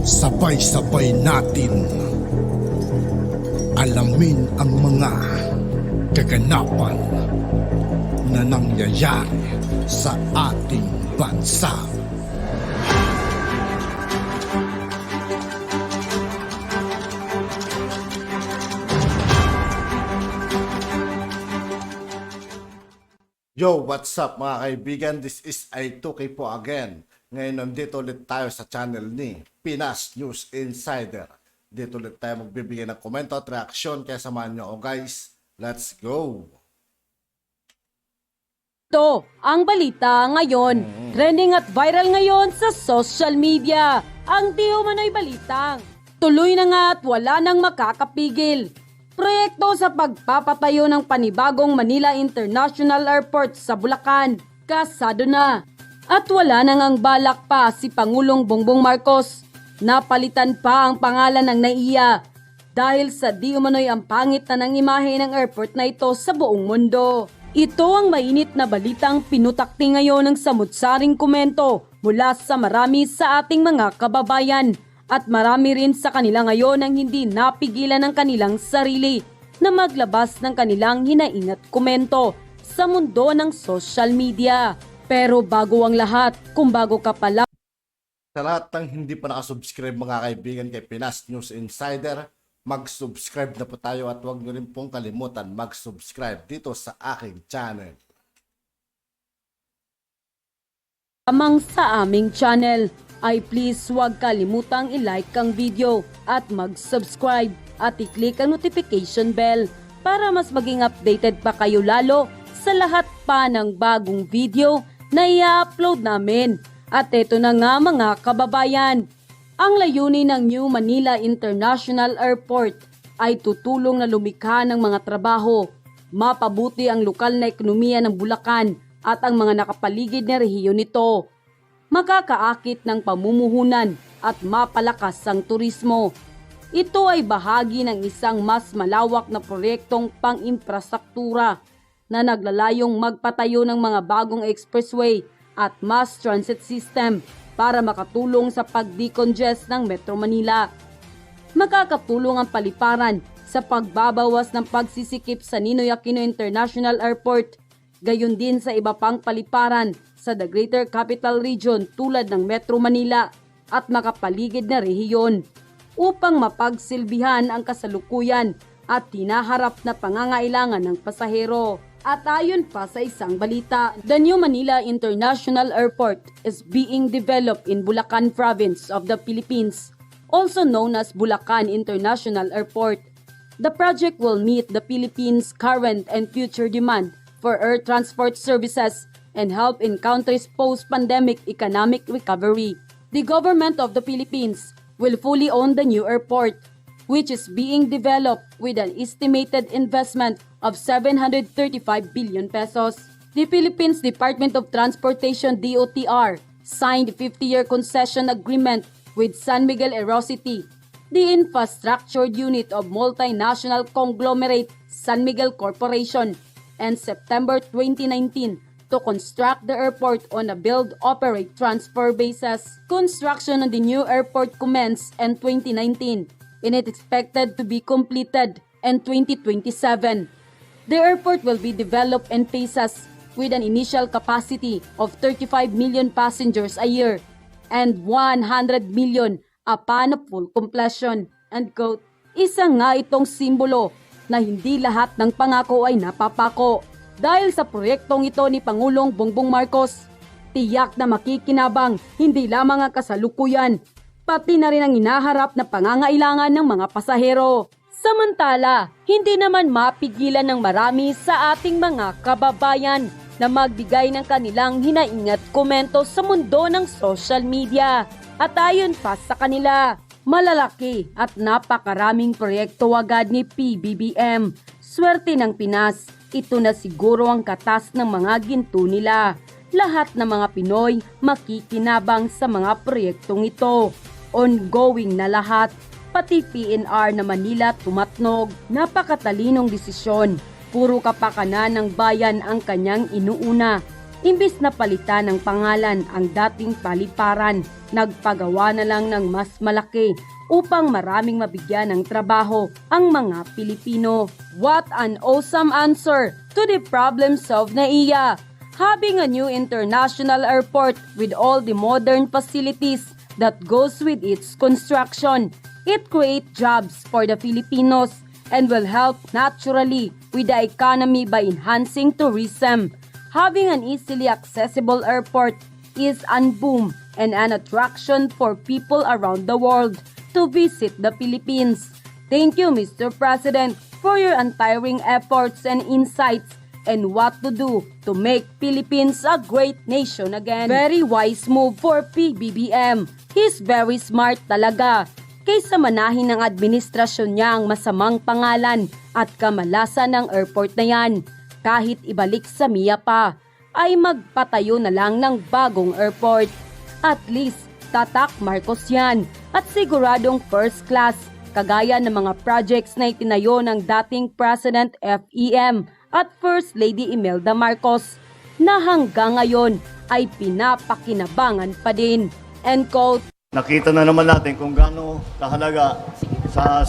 Sabay-sabay natin alamin ang mga kaganapan na nangyayari sa ating bansa. Yo, what's up mga kaibigan? This is I2K po again. Ngayon nandito ulit tayo sa channel ni Pinas News Insider. Dito ulit tayo magbibigay ng komento at reaksyon, kaya samahan nyo ako guys. Let's go! Ito ang balita ngayon. Trending at viral ngayon sa social media. Ang di umano'y balitang tuloy na nga at wala nang makakapigil. Proyekto sa pagpapatayo ng panibagong Manila International Airport sa Bulacan, kasado na. At wala nang ang balak pa si Pangulong Bongbong Marcos. Napalitan pa ang pangalan ng NAIA dahil sa di umano'y ang pangit na ng imahe ng airport na ito sa buong mundo. Ito ang mainit na balitang pinutakti ngayon ng samut-saring komento mula sa marami sa ating mga kababayan. At marami rin sa kanila ngayon ang hindi napigilan ng kanilang sarili na maglabas ng kanilang hinaing at komento sa mundo ng social media. Pero bago ang lahat, kung bago ka pala Sa lahat ng hindi pa nakasubscribe mga kaibigan kay Pinas News Insider, mag-subscribe na po tayo at huwag nyo rin pong kalimutan mag-subscribe dito sa aking channel. lamang sa aming channel, ay please huwag kalimutang i-like ang video at mag-subscribe at i-click ang notification bell para mas maging updated pa kayo lalo sa lahat pa ng bagong video na i-upload namin. At ito na nga mga kababayan, ang layunin ng New Manila International Airport ay tutulong na lumikha ng mga trabaho, mapabuti ang lokal na ekonomiya ng Bulacan at ang mga nakapaligid na rehiyon nito, makakaakit ng pamumuhunan at mapalakas ang turismo. Ito ay bahagi ng isang mas malawak na proyektong pang-infrastruktura na naglalayong magpatayo ng mga bagong expressway at mass transit system para makatulong sa pag-decongest ng Metro Manila. Makakatulong ang paliparan sa pagbabawas ng pagsisikip sa Ninoy Aquino International Airport, gayon din sa iba pang paliparan sa the Greater Capital Region tulad ng Metro Manila at makapaligid na rehiyon upang mapagsilbihan ang kasalukuyan at hinaharap na pangangailangan ng pasahero. At ayon pa sa isang balita, the New Manila International Airport is being developed in Bulacan Province of the Philippines, also known as Bulacan International Airport. The project will meet the Philippines' current and future demand for air transport services and help in country's post-pandemic economic recovery. The government of the Philippines will fully own the new airport, which is being developed with an estimated investment of 735 billion pesos. The Philippines Department of Transportation DOTR signed a 50-year concession agreement with San Miguel Aerocity, the infrastructure unit of multinational conglomerate San Miguel Corporation, and September 2019 to construct the airport on a build-operate-transfer basis. Construction on the new airport commenced in 2019 and it is expected to be completed in 2027. The airport will be developed in phases with an initial capacity of 35 million passengers a year and 100 million upon full completion. And quote, isa nga itong simbolo na hindi lahat ng pangako ay napapako. Dahil sa proyektong ito ni Pangulong Bongbong Marcos, tiyak na makikinabang hindi lamang ang kasalukuyan, pati na rin ang inaharap na pangangailangan ng mga pasahero. Samantala, hindi naman mapigilan ng marami sa ating mga kababayan na magbigay ng kanilang hinaing at komento sa mundo ng social media. At ayon pa sa kanila, malalaki at napakaraming proyekto agad ni PBBM. Swerte ng Pinas, ito na siguro ang katas ng mga ginto nila. Lahat ng mga Pinoy makikinabang sa mga proyektong ito. Ongoing na lahat, pati PNR na Manila tumatnog. Napakatalinong desisyon. Puro kapakanan ng bayan ang kanyang inuuna. Imbis na palitan ng pangalan ang dating paliparan, nagpagawa na lang ng mas malaki upang maraming mabigyan ng trabaho ang mga Pilipino. What an awesome answer to the problems of NAIA! Having a new international airport with all the modern facilities that goes with its construction. It creates jobs for the Filipinos and will help naturally with the economy by enhancing tourism. Having an easily accessible airport is an boom and an attraction for people around the world to visit the Philippines. Thank you, Mr. President, for your untiring efforts and insights and what to do to make Philippines a great nation again. Very wise move for PBBM. He's very smart talaga. Kaysa manahin ng administrasyon niya ang masamang pangalan at kamalasan ng airport na yan. Kahit ibalik sa MIA pa, ay magpatayo na lang ng bagong airport. At least, tatak Marcos yan at siguradong first class, kagaya ng mga projects na itinayo ng dating President FEM at First Lady Imelda Marcos na hanggang ngayon ay pinapakinabangan pa din. End quote. Nakita na naman natin kung gaano kahalaga sa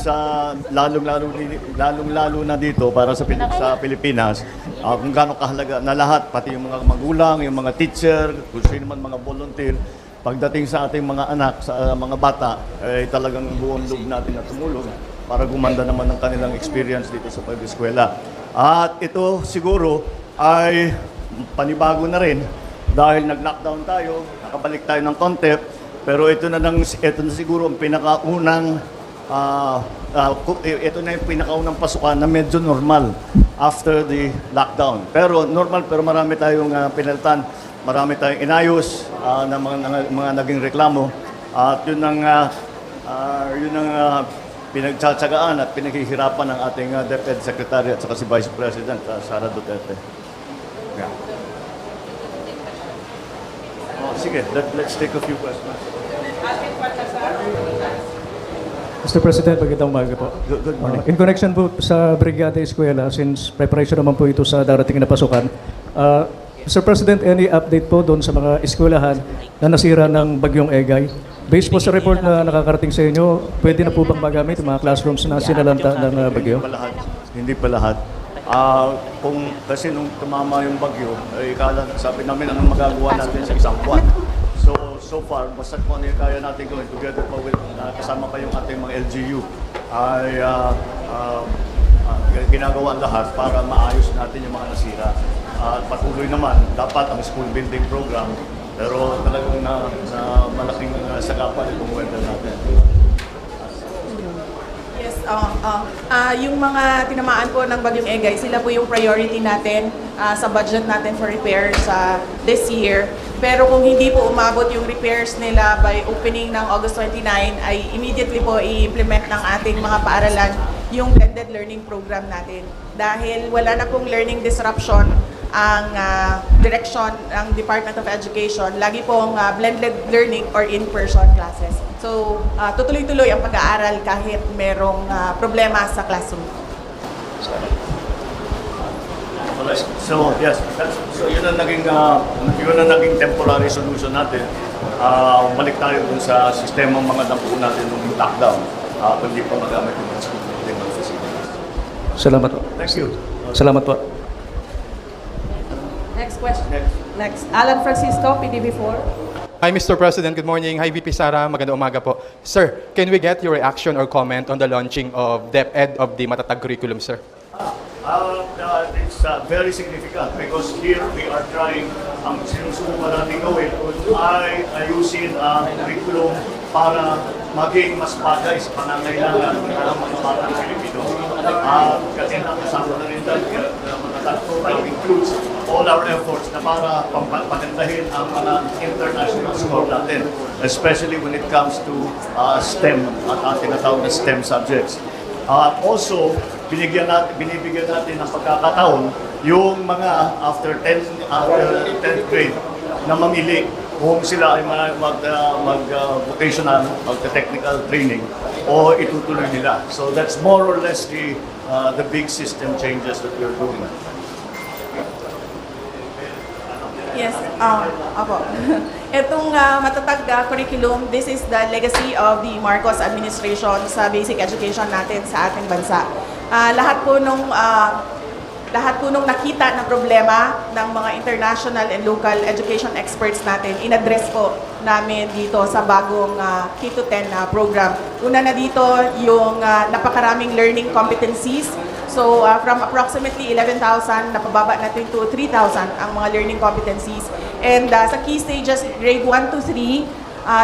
lalong-lalo na dito para sa Pilipinas, kung gaano kahalaga na lahat, pati yung mga magulang, yung mga teacher, kung sino man mga volunteer, pagdating sa ating mga anak, sa mga bata, ay talagang buong loob natin na tumulong para gumanda naman ang kanilang experience dito sa pag-eskwela. At ito siguro ay panibago na rin dahil nag-lockdown tayo, nakabalik tayo ng konti. Pero ito na siguro ang pinakaunang ito na yung pinakaunang pasukan na medyo normal after the lockdown. Pero normal, pero marami tayong pinalitan, marami tayong inayos na mga naging reklamo. At yun ang pinagtsatsagaan at pinaghihirapan ng ating DepEd Secretary at saka si Vice President Sara Duterte. Yeah. Sige, let's take a few questions. Mr. President, magandang umaga po. Good morning. In connection po sa Brigada Eskwela, since preparation naman po ito sa darating na pasukan, Mr. President, any update po doon sa mga eskwelahan na nasira ng Bagyong Egay? Based po sa report na nakakarating sa inyo, pwede na po bang magamit yung mga classrooms na sinalanta ng bagyo? Hindi pa lahat. Kasi nung tumama yung bagyo, sabi namin anong magagawa natin sa isang buwan. So far, basta kung ano yung kaya natin gawin, together pa with, kasama pa yung ating mga LGU, ay ginagawa lahat para maayos natin yung mga nasira. At patuloy naman, dapat ang school building program, pero talagang malaking sagapan itong weather natin. Yes, yung mga tinamaan po ng Bagyong Egay, sila po yung priority natin sa budget natin for repairs this year. Pero kung hindi po umabot yung repairs nila by opening ng August 29, ay immediately po i-implement ng ating mga paaralan yung blended learning program natin. Dahil wala na pong learning disruption ang direction ng Department of Education, lagi pong blended learning or in-person classes. So, tutuloy-tuloy ang pag-aaral kahit merong problema sa classroom. So, yes, so yun ang naging temporary solution natin. Balik tayo dun sa sistema mga nabuo natin nung lockdown. Hindi pa magamit yung school building facilities. Salamat po. Thank you. Salamat po. Next question. Next. Alan Francisco, PDB4. Hi, Mr. President. Good morning. Hi, VP Sara. Magandang umaga po. Sir, can we get your reaction or comment on the launching of DepEd of the Matatag curriculum, sir? It's very significant because here we are trying, ang sinusubukan natin gawin ay ayusin ang curriculum para maging mas bagay sa pangangailangan ng mga batang Pilipino. Kasi nakasama na rin dahil Matatag program includes all our efforts na para pagandahin ang mga international score natin, especially when it comes to STEM at tinatawag na STEM subjects. Also, binibigyan natin ng pagkakataon yung mga after 10th grade na mamili kung sila ay mag-vocational, mag-technical training o itutuloy nila. So that's more or less the big system changes that we're doing. Yes, opo. Itong matatag curriculum, this is the legacy of the Marcos administration sa basic education natin sa ating bansa. Lahat po nung nakita na problema ng mga international and local education experts natin, in-address po namin dito sa bagong K-10 program. Una na dito yung napakaraming learning competencies. So from approximately 11,000, napababa natin to 3,000 ang mga learning competencies. And sa key stages, grade 1 to 3,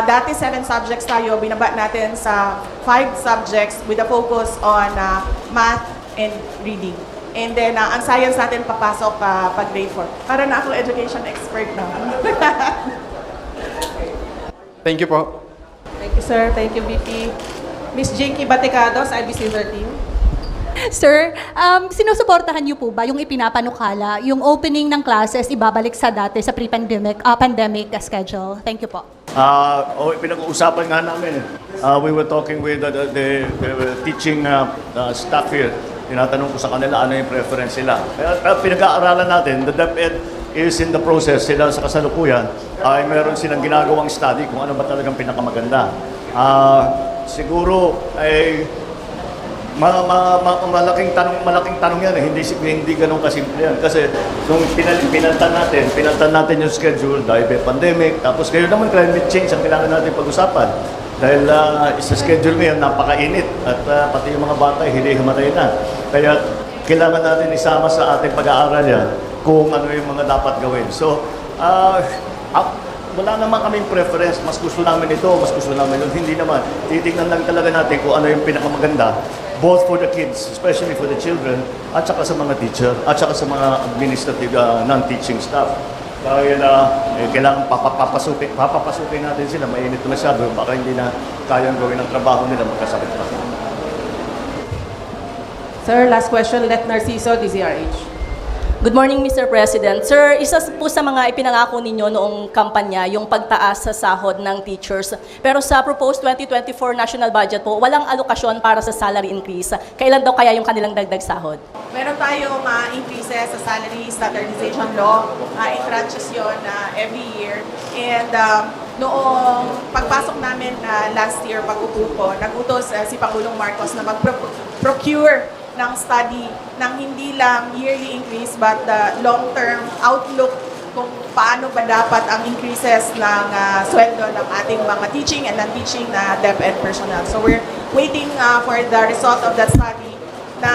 dati 7 subjects tayo, binaba natin sa 5 subjects with a focus on math and reading. And then, ang science natin papasok pag grade 4. Para na ako education expert na. Thank you po. Thank you, sir. Thank you, VP. Miss Jinky Batecados, IBC 13. Sir, sinusuportahan niyo po ba yung ipinapanukala, yung opening ng classes ibabalik sa dati sa pre-pandemic pandemic schedule? Thank you po. Pinag-uusapan nga namin. We were talking with the teaching staff here. Tinatanong ko sa kanila ano yung preference nila. Kaya pinag-aaralan natin, the DepEd is in the process. Sila sa kasalukuyan ay meron silang ginagawang study kung ano ba talagang pinakamaganda. Siguro ay malaking tanong yan eh. Hindi ganun kasimple yan. Kasi nung pinaltan natin yung schedule dahil may pandemic, tapos ngayon naman climate change ang kailangan natin pag-usapan. Dahil sa schedule ngayon, napakainit at pati yung mga bata hinihimatay na. Kaya kailangan natin isama sa ating pag-aaral yan kung ano yung mga dapat gawin. So, wala naman kaming preference, mas gusto namin ito, mas gusto namin yun. Hindi naman. Titignan lang talaga natin kung ano yung pinakamaganda, both for the kids, especially for the children, at saka sa mga teacher, at saka sa mga administrative non-teaching staff. Dahil kailangan papapasukin natin sila, mainit na masyado, baka hindi na kayang gawin ang trabaho nila, magkasakit pa. Sir, last question, Let Narciso, DZRH. Good morning, Mr. President. Sir, isa po sa mga ipinangako ninyo noong kampanya, yung pagtaas sa sahod ng teachers. Pero sa proposed 2024 national budget po, walang alokasyon para sa salary increase. Kailan daw kaya yung kanilang dagdag sahod? Meron tayong increases sa salary standardization law. In tranches yun every year. And noong pagpasok namin last year, pag-upo ko, nag-utos si Pangulong Marcos na mag-procure ng study ng hindi lang yearly increase but the long-term outlook kung paano ba dapat ang increases ng sweldo ng ating mga teaching and non-teaching na DepEd personnel. So we're waiting for the result of that study na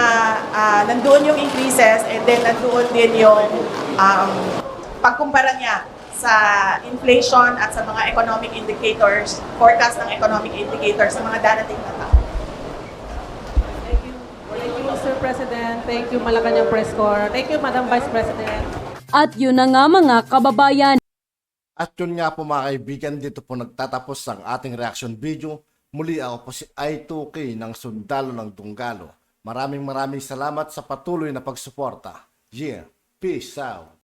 nandoon yung increases and then nandoon din yung pagkumpara niya sa inflation at sa mga economic indicators, forecast ng economic indicators sa mga darating na taon. Thank you, Mr. President. Thank you, Malacanang Press Corps. Thank you, Madam Vice President. At yun na nga mga kababayan. At yun nga po mga kaibigan, dito po nagtatapos ang ating reaction video. Muli ako po si I2K ng Sundalo ng Dunggalo. Maraming salamat sa patuloy na pagsuporta. Yeah, peace out.